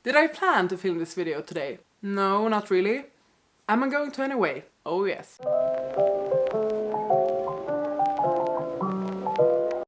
Did I plan to film this video today? No, not really. Am I going to anyway? Oh yes.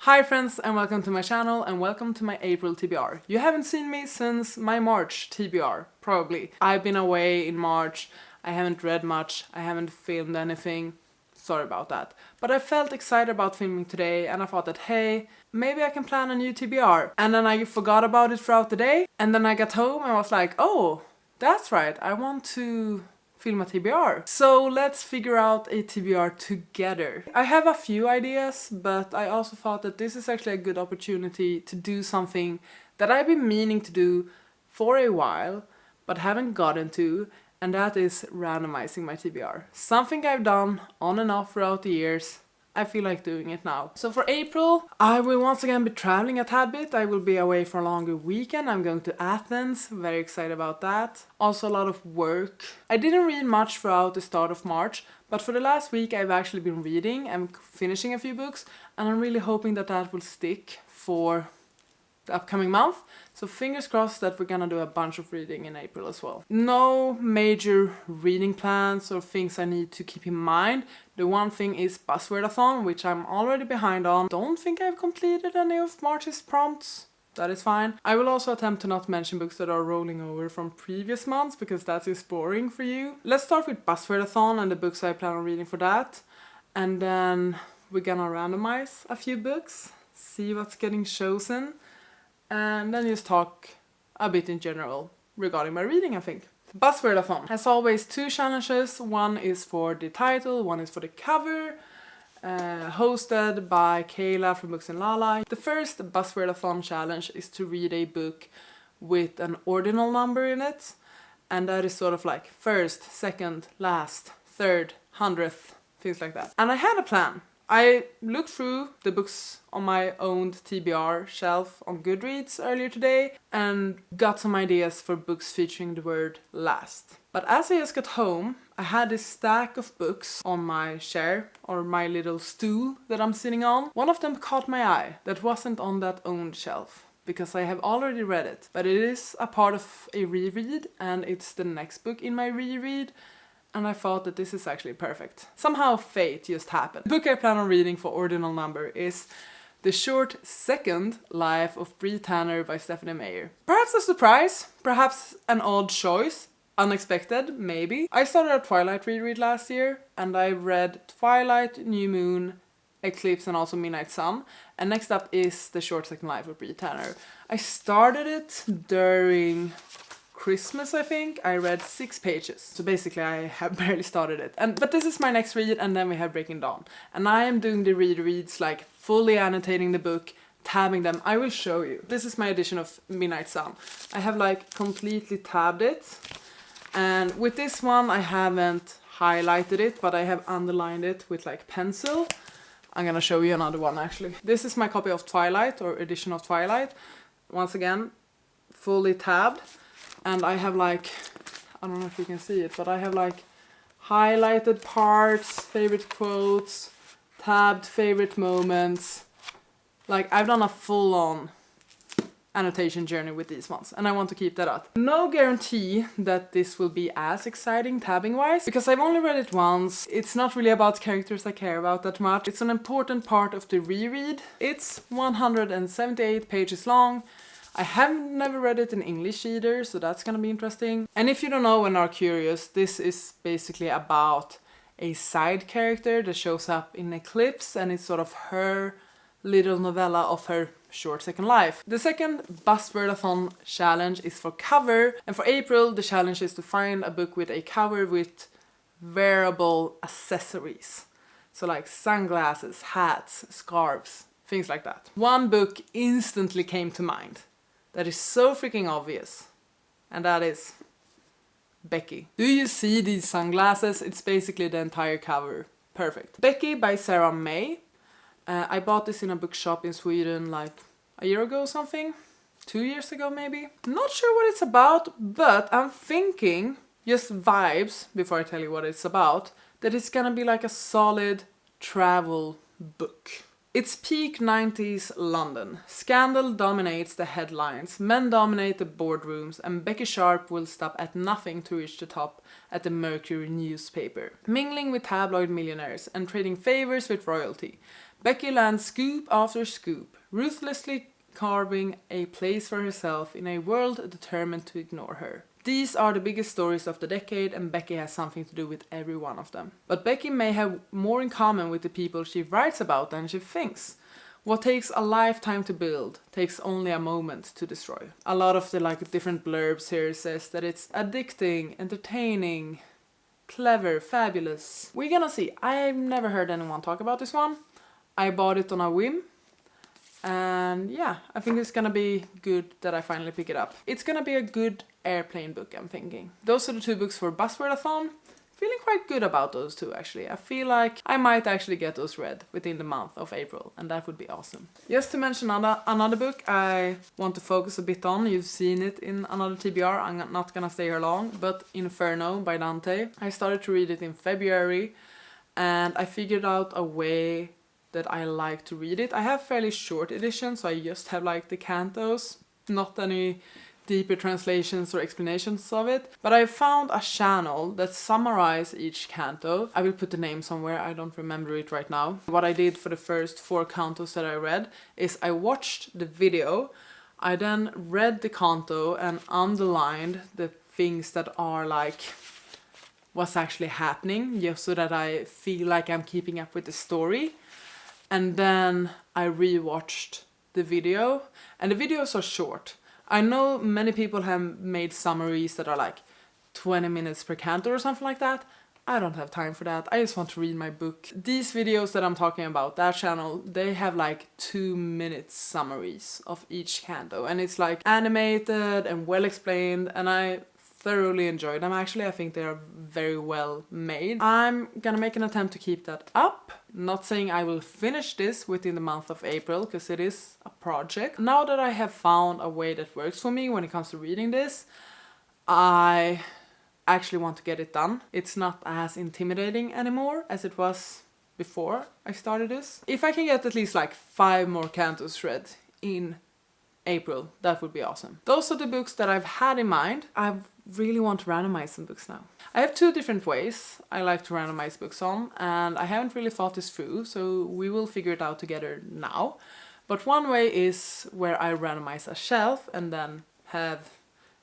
Hi friends and welcome to my channel and welcome to my April TBR. You haven't seen me since my March TBR, probably. I've been away in March, I haven't read much, I haven't filmed anything. Sorry about that. But I felt excited about filming today and I thought that hey, maybe I can plan a new TBR. And then I forgot about it throughout the day and then I got home and I was like, oh, that's right, I want to film a TBR. So let's figure out a TBR together. I have a few ideas, but I also thought that this is actually a good opportunity to do something that I've been meaning to do for a while, but haven't gotten to, and that is randomizing my TBR. Something I've done on and off throughout the years. I feel like doing it now. So for April, I will once again be traveling a tad bit. I will be away for a longer weekend. I'm going to Athens. Very excited about that. Also a lot of work. I didn't read much throughout the start of March, but for the last week I've actually been reading and finishing a few books, and I'm really hoping that that will stick for the upcoming month. So fingers crossed that we're gonna do a bunch of reading in April as well. No major reading plans or things I need to keep in mind. The one thing is Buzzwordathon, which I'm already behind on. Don't think I've completed any of March's prompts. That is fine. I will also attempt to not mention books that are rolling over from previous months because that is boring for you. Let's start with Buzzwordathon and the books I plan on reading for that. And then we're gonna randomize a few books, see what's getting chosen. And then just talk a bit in general regarding my reading, I think. Buzzwordathon. As always, two challenges. One is for the title, one is for the cover. Hosted by Kayla from Books and Lala. The first Buzzwordathon challenge is to read a book with an ordinal number in it. And that is sort of like first, second, last, third, 100th, things like that. And I had a plan. I looked through the books on my owned TBR shelf on Goodreads earlier today and got some ideas for books featuring the word last. But as I just got home, I had this stack of books on my chair or my little stool that I'm sitting on. One of them caught my eye that wasn't on that owned shelf because I have already read it. But it is a part of a reread and it's the next book in my reread. And I thought that this is actually perfect. Somehow fate just happened. The book I plan on reading for ordinal number is The Short Second Life of Bree Tanner by Stephanie Meyer. Perhaps a surprise, perhaps an odd choice, unexpected, maybe. I started a Twilight reread last year and I read Twilight, New Moon, Eclipse and also Midnight Sun. And next up is The Short Second Life of Bree Tanner. I started it during Christmas, I think. I read 6 pages. So basically I have barely started it. But this is my next read and then we have Breaking Dawn. And I am doing the rereads, like fully annotating the book, tabbing them. I will show you. This is my edition of Midnight Sun. I have like completely tabbed it. And with this one I haven't highlighted it, but I have underlined it with like pencil. I'm gonna show you another one actually. This is my copy of Twilight or edition of Twilight. Once again, fully tabbed. And I have like, I don't know if you can see it, but I have like highlighted parts, favorite quotes, tabbed favorite moments. Like I've done a full-on annotation journey with these ones and I want to keep that up. No guarantee that this will be as exciting tabbing wise because I've only read it once. It's not really about characters I care about that much. It's an important part of the reread. It's 178 pages long. I have never read it in English either, so that's gonna be interesting. And if you don't know and are curious, this is basically about a side character that shows up in Eclipse and it's sort of her little novella of her short second life. The second Buzzwordathon challenge is for cover, and for April the challenge is to find a book with a cover with wearable accessories. So like sunglasses, hats, scarves, things like that. One book instantly came to mind that is so freaking obvious, and that is Becky. Do you see these sunglasses? It's basically the entire cover. Perfect. Becky by Sarah May. I bought this in a bookshop in Sweden like a year ago or something. 2 years ago maybe. Not sure what it's about, but I'm thinking, just vibes, before I tell you what it's about, that it's gonna be like a solid travel book. It's peak 90s London. Scandal dominates the headlines, men dominate the boardrooms, and Becky Sharp will stop at nothing to reach the top at the Mercury newspaper. Mingling with tabloid millionaires and trading favors with royalty, Becky lands scoop after scoop, ruthlessly carving a place for herself in a world determined to ignore her. These are the biggest stories of the decade, and Becky has something to do with every one of them. But Becky may have more in common with the people she writes about than she thinks. What takes a lifetime to build takes only a moment to destroy. A lot of the different blurbs here says that it's addicting, entertaining, clever, fabulous. We're gonna see. I've never heard anyone talk about this one. I bought it on a whim. And yeah, I think it's gonna be good that I finally pick it up. It's gonna be a good airplane book, I'm thinking. Those are the 2 books for Buzzwordathon. Feeling quite good about those 2 actually. I feel like I might actually get those read within the month of April, and that would be awesome. Just to mention another book I want to focus a bit on. You've seen it in another TBR, I'm not gonna stay here long, but Inferno by Dante. I started to read it in February, and I figured out a way that I like to read it. I have fairly short editions, so I just have the cantos, not any deeper translations or explanations of it. But I found a channel that summarizes each canto. I will put the name somewhere, I don't remember it right now. What I did for the first 4 cantos that I read is I watched the video, I then read the canto and underlined the things that are what's actually happening, just so that I feel like I'm keeping up with the story. And then I rewatched the video, and the videos are short. I know many people have made summaries that are 20 minutes per canto or something like that. I don't have time for that. I just want to read my book. These videos that I'm talking about, that channel, they have 2-minute summaries of each canto, and it's animated and well explained, and I thoroughly enjoy them. Actually, I think they are very well made. I'm gonna make an attempt to keep that up. Not saying I will finish this within the month of April, because it is a project. Now that I have found a way that works for me when it comes to reading this, I actually want to get it done. It's not as intimidating anymore as it was before I started this. If I can get at least 5 more cantos read in April, that would be awesome. Those are the books that I've had in mind. I really want to randomize some books now. I have 2 different ways I like to randomize books on, and I haven't really thought this through, so we will figure it out together now. But one way is where I randomize a shelf and then have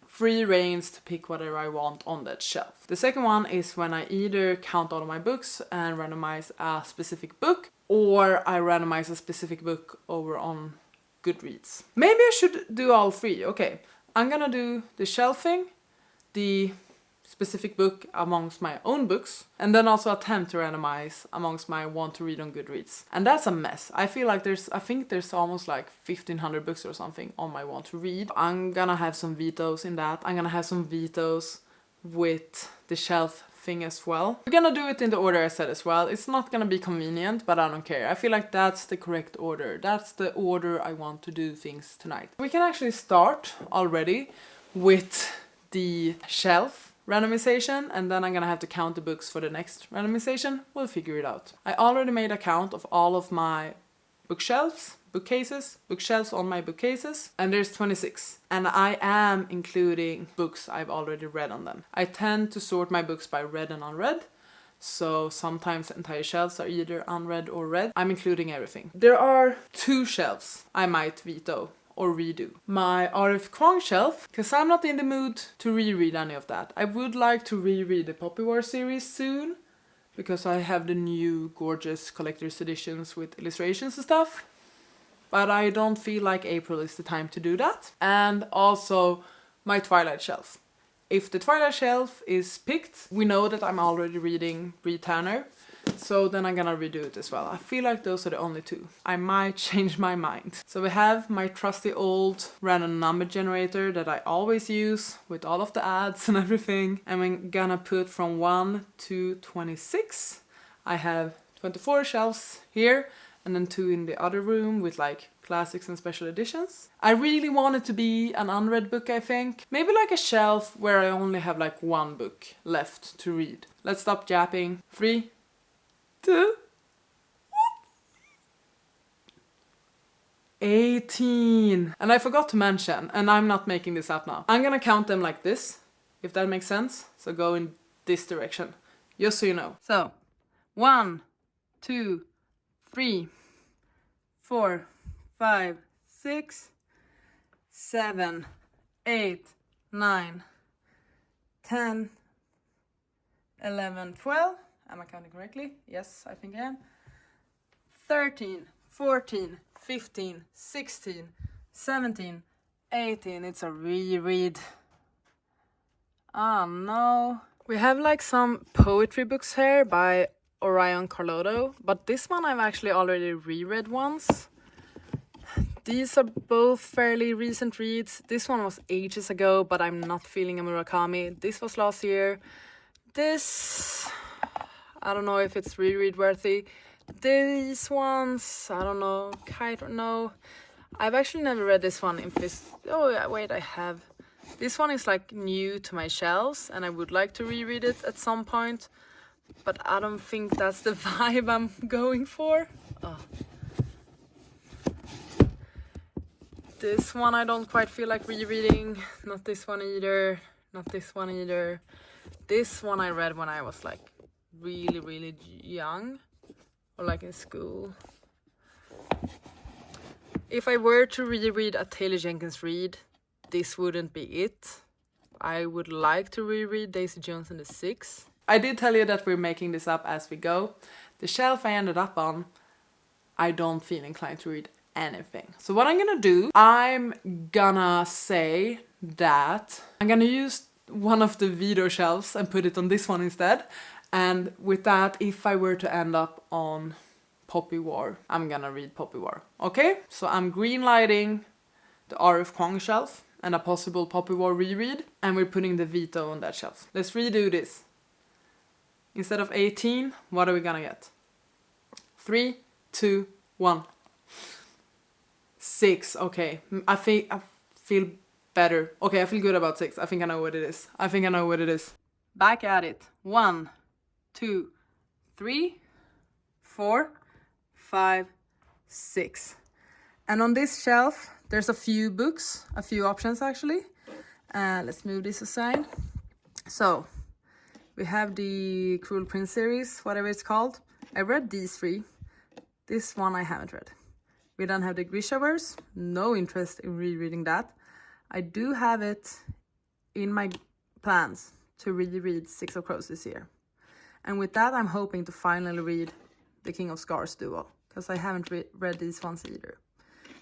free reins to pick whatever I want on that shelf. The second one is when I either count all of my books and randomize a specific book, or I randomize a specific book over on Goodreads. Maybe I should do all 3. Okay, I'm gonna do the shelving, the specific book amongst my own books, and then also attempt to randomize amongst my want to read on Goodreads. And that's a mess. I feel like I think there's almost 1,500 books or something on my want to read. I'm gonna have some vetoes in that. I'm gonna have some vetoes with the shelf thing as well. We're gonna do it in the order I said as well. It's not gonna be convenient, but I don't care. I feel like that's the correct order. That's the order I want to do things tonight. We can actually start already with the shelf randomization, and then I'm gonna have to count the books for the next randomization. We'll figure it out. I already made a count of all of my bookshelves on my bookcases, and there's 26, and I am including books I've already read on them. I tend to sort my books by read and unread, so sometimes entire shelves are either unread or read. I'm including everything. There are 2 shelves I might veto or redo. My R.F. Kuang shelf, because I'm not in the mood to reread any of that. I would like to reread the Poppy War series soon, because I have the new gorgeous collector's editions with illustrations and stuff. But I don't feel like April is the time to do that. And also my Twilight shelf. If the Twilight shelf is picked, we know that I'm already reading Bree Tanner, so then I'm gonna redo it as well. I feel like those are the only 2. I might change my mind. So we have my trusty old random number generator that I always use with all of the ads and everything. And I'm gonna put from 1 to 26. I have 24 shelves here, and then 2 in the other room with classics and special editions. I really want it to be an unread book, I think. Maybe a shelf where I only have 1 book left to read. Let's stop yapping. 3, 2, 1. 18. And I forgot to mention, and I'm not making this up now, I'm gonna count them like this, if that makes sense. So go in this direction, just so you know. So 1, 2, 3, 4, 5, 6, 7, 8, 9, 10, 11, 12. Am I counting correctly? Yes, I think I am. 13, 14, 15, 16, 17, 18. It's a reread. Oh no. We have like some poetry books here by Orion Carlotto, but this one I've actually already reread once. These are both fairly recent reads. This one was ages ago, but I'm not feeling a Murakami. This was last year. This, I don't know if it's reread worthy. These ones, I don't know, I don't know. I've actually never read this one in oh yeah, wait, I have. This one is like new to my shelves and I would like to reread it at some point, but I don't think that's the vibe I'm going for. Oh. This one I don't quite feel like rereading. Not this one either. Not this one either. This one I read when I was like really young. Or like in school. If I were to reread a Taylor Jenkins Reid, this wouldn't be it. I would like to reread Daisy Jones and the Six. I did tell you that we're making this up as we go. The shelf I ended up on, I don't feel inclined to read anything. So what I'm gonna do, I'm gonna say that I'm gonna use one of the video shelves and put it on this one instead. And with that, if I were to end up on Poppy War, I'm gonna read Poppy War. Okay? So I'm green-lighting the R.F. Kuang shelf and a possible Poppy War reread. And we're putting the veto on that shelf. Let's redo this. Instead of 18, what are we gonna get? 3, 2, 1. 6. Okay. I feel better. Okay, I feel good about 6. I think I know what it is. Back at it. 1, 2, 3, 4, 5, 6. And on this shelf, there's a few books, a few options actually. Let's move this aside. So, we have the Cruel Prince series, whatever it's called. I read these 3. This one I haven't read. We then have the Grishaverse. No interest in rereading that. I do have it in my plans to reread Six of Crows this year. And with that, I'm hoping to finally read the King of Scars duo, because I haven't read these ones either.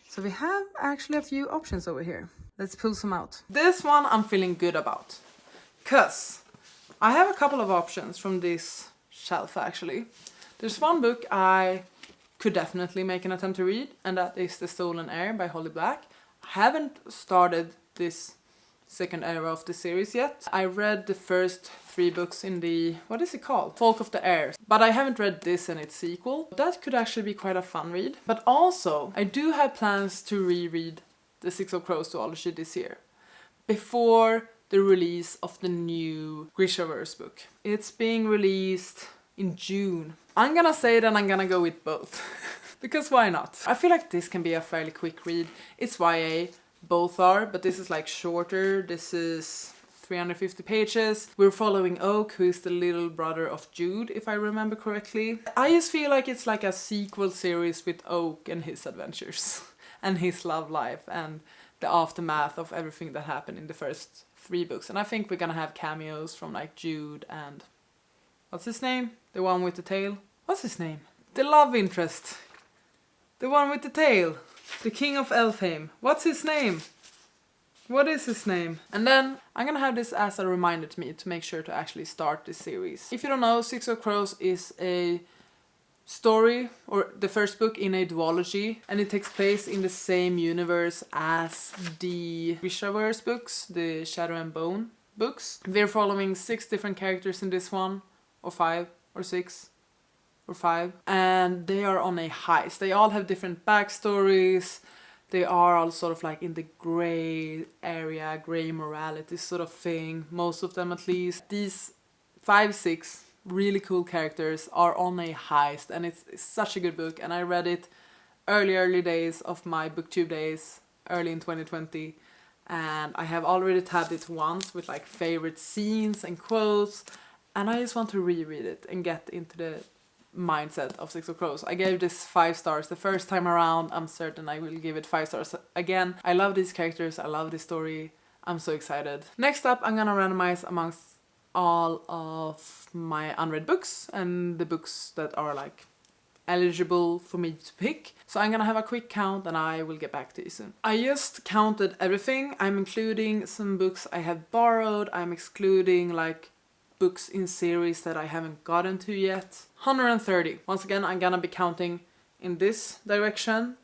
So we have actually a few options over here. Let's pull some out. This one I'm feeling good about, because I have a couple of options from this shelf actually. There's one book I could definitely make an attempt to read, and that is The Stolen Heir by Holly Black. I haven't started this second era of the series yet. I read the first 3 books in the, what is it called? Folk of the Air. But I haven't read this and its sequel. That could actually be quite a fun read. But also, I do have plans to reread the Six of Crows duology this year, before the release of the new Grishaverse book. It's being released in June. I'm gonna say that I'm gonna go with both. Because why not? I feel like this can be a fairly quick read. It's YA. Both are, but this is like shorter. This is 350 pages. We're following Oak, who is the little brother of Jude, if I remember correctly. I just feel like it's like a sequel series with Oak and his adventures and his love life and the aftermath of everything that happened in the first 3 books. And I think we're gonna have cameos from like Jude and what's his name? The one with the tail? What's his name? The love interest. The one with the tail. The King of Elfheim. What's his name? What is his name? And then I'm gonna have this as a reminder to me to make sure to actually start this series. If you don't know, Six of Crows is a story, or the first book in a duology, and it takes place in the same universe as the Grishaverse books, the Shadow and Bone books. We're following 6 different characters in this one, or 5, or 6. Or 5, and they are on a heist. They all have different backstories. They are all sort of like in the gray area, gray morality sort of thing, most of them at least. These 5, 6 really cool characters are on a heist, and it's such a good book, and I read it early days of my booktube days, early in 2020. And I have already tabbed it once with like favorite scenes and quotes. And I just want to reread it and get into the mindset of Six of Crows. I gave this 5 stars the first time around. I'm certain I will give it 5 stars again. I love these characters. I love this story. I'm so excited. Next up, I'm gonna randomize amongst all of my unread books and the books that are like eligible for me to pick. So I'm gonna have a quick count and I will get back to you soon. I just counted everything. I'm including some books I have borrowed. I'm excluding like books in series that I haven't gotten to yet. 130. Once again, I'm gonna be counting in this direction.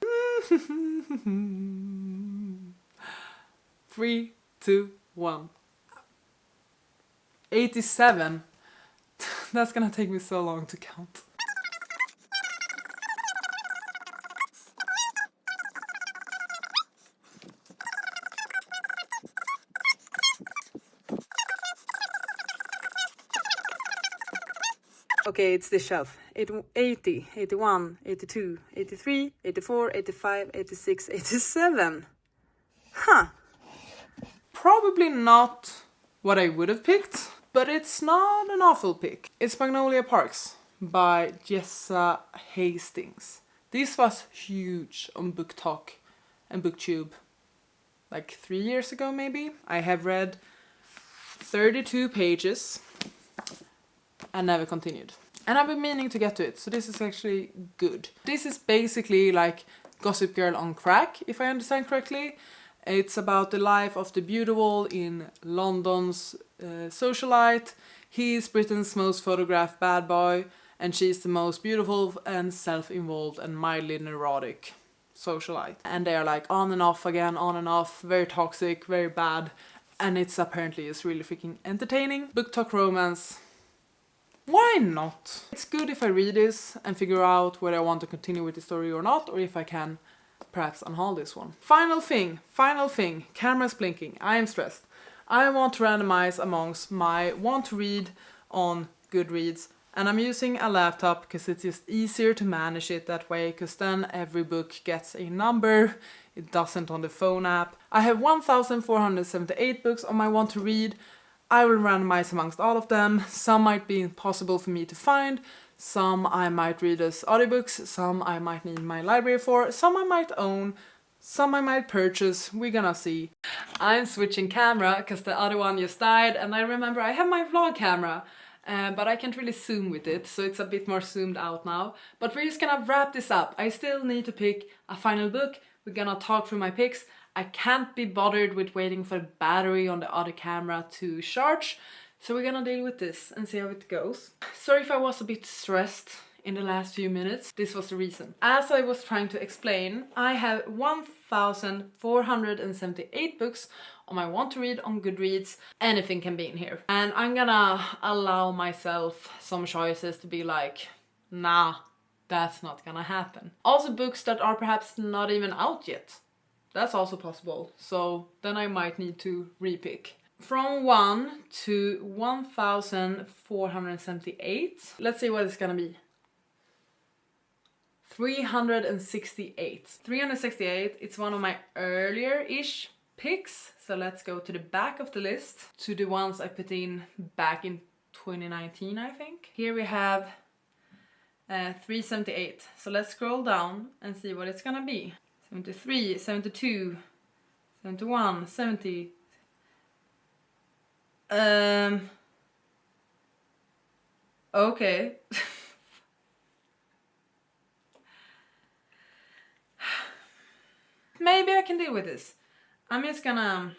3, 2, 1. 87. That's gonna take me so long to count. Okay, it's this shelf. 80, 81, 82, 83, 84, 85, 86, 87. Huh. Probably not what I would have picked, but it's not an awful pick. It's Magnolia Parks by Jessa Hastings. This was huge on Book Talk and BookTube like 3 years ago maybe. I have read 32 pages and never continued. And I've been meaning to get to it, so this is actually good. This is basically like Gossip Girl on crack, if I understand correctly. It's about the life of the beautiful in London's socialite. He's Britain's most photographed bad boy, and she's the most beautiful and self-involved and mildly neurotic socialite. And they're like on and off again, on and off, very toxic, very bad. And it's apparently just really freaking entertaining. Book talk romance. Why not? It's good if I read this and figure out whether I want to continue with the story or not, or if I can perhaps unhaul this one. Final thing, camera's blinking, I am stressed. I want to randomize amongst my want to read on Goodreads, and I'm using a laptop because it's just easier to manage it that way, because then every book gets a number, it doesn't on the phone app. I have 1,478 books on my want to read. I will randomize amongst all of them. Some might be impossible for me to find, some I might read as audiobooks, some I might need my library for, some I might own, some I might purchase, we're gonna see. I'm switching camera because the other one just died, and I remember I have my vlog camera, but I can't really zoom with it, so it's a bit more zoomed out now. But we're just gonna wrap this up. I still need to pick a final book. We're gonna talk through my picks. I can't be bothered with waiting for the battery on the other camera to charge, so we're gonna deal with this and see how it goes. Sorry if I was a bit stressed in the last few minutes. This was the reason. As I was trying to explain, I have 1,478 books on my want to read on Goodreads. Anything can be in here. And I'm gonna allow myself some choices to be like, nah, that's not gonna happen. Also books that are perhaps not even out yet. That's also possible, so then I might need to repick. From 1 to 1,478, let's see what it's gonna be. 368. 368, it's one of my earlier-ish picks, so let's go to the back of the list, to the ones I put in back in 2019, I think. Here we have 378, so let's scroll down and see what it's gonna be. 73, 72, 71, 70. Okay. Maybe I can deal with this. I'm just gonna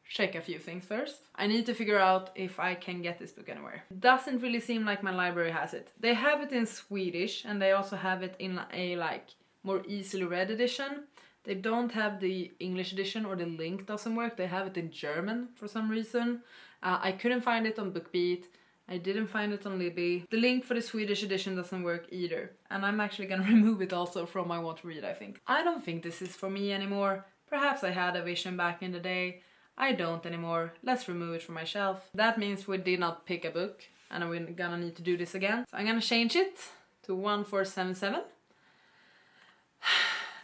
check a few things first. I need to figure out if I can get this book anywhere. It doesn't really seem like my library has it. They have it in Swedish, and they also have it in a like more easily read edition. They don't have the English edition, or the link doesn't work. They have it in German for some reason. I couldn't find it on BookBeat. I didn't find it on Libby. The link for the Swedish edition doesn't work either. And I'm actually gonna remove it also from my want to read, I think. I don't think this is for me anymore. Perhaps I had a vision back in the day. I don't anymore. Let's remove it from my shelf. That means we did not pick a book, and we're gonna need to do this again. So I'm gonna change it to 1477.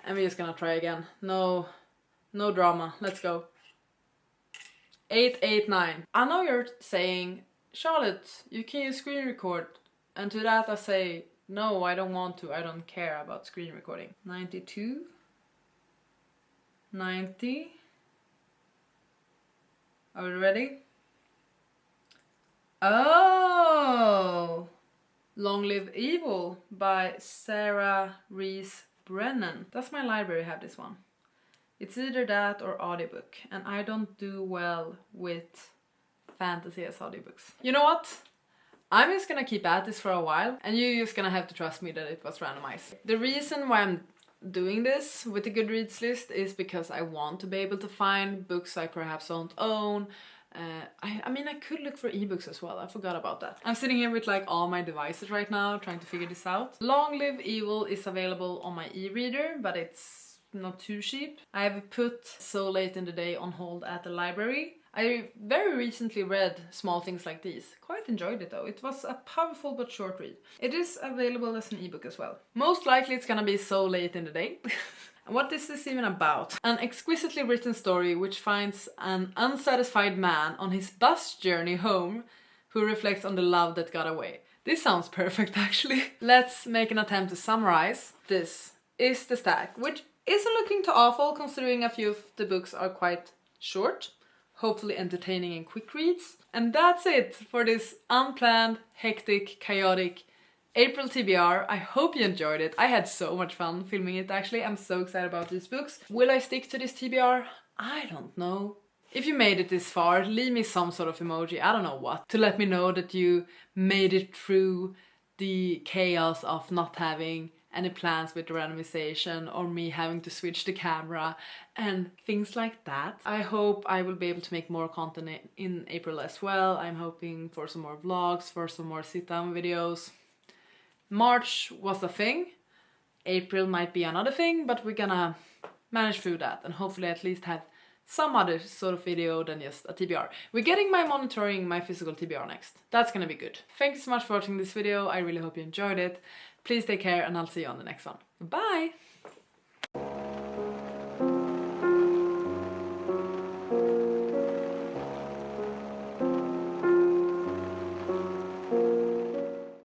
And we're just gonna try again. No drama. Let's go. 889. I know you're saying, Charlotte, you can use screen record. And to that I say, no, I don't want to. I don't care about screen recording. 92. 90. Are we ready? Oh! Long Live Evil by Sarah Reese Brennan. Does my library have this one? It's either that or audiobook, and I don't do well with fantasy as audiobooks. You know what? I'm just gonna keep at this for a while, and you're just gonna have to trust me that it was randomized. The reason why I'm doing this with the Goodreads list is because I want to be able to find books I perhaps don't own. I mean, I could look for ebooks as well. I forgot about that. I'm sitting here with like all my devices right now trying to figure this out. Long Live Evil is available on my e-reader, but it's not too cheap. I have put So Late in the Day on hold at the library. I very recently read Small Things Like These. Quite enjoyed it though. It was a powerful but short read. It is available as an ebook as well. Most likely it's gonna be So Late in the Day. What is this even about? An exquisitely written story which finds an unsatisfied man on his bus journey home who reflects on the love that got away. This sounds perfect actually. Let's make an attempt to summarize. This is the stack, which isn't looking too awful considering a few of the books are quite short, hopefully entertaining and quick reads. And that's it for this unplanned, hectic, chaotic April TBR. I hope you enjoyed it. I had so much fun filming it actually. I'm so excited about these books. Will I stick to this TBR? I don't know. If you made it this far, leave me some sort of emoji, I don't know what, to let me know that you made it through the chaos of not having any plans with the randomization or me having to switch the camera and things like that. I hope I will be able to make more content in April as well. I'm hoping for some more vlogs, for some more sit-down videos. March was a thing, April might be another thing, but we're gonna manage through that and hopefully at least have some other sort of video than just a TBR. We're getting monitoring my physical TBR next. That's gonna be good. Thank you so much for watching this video. I really hope you enjoyed it. Please take care and I'll see you on the next one. Bye!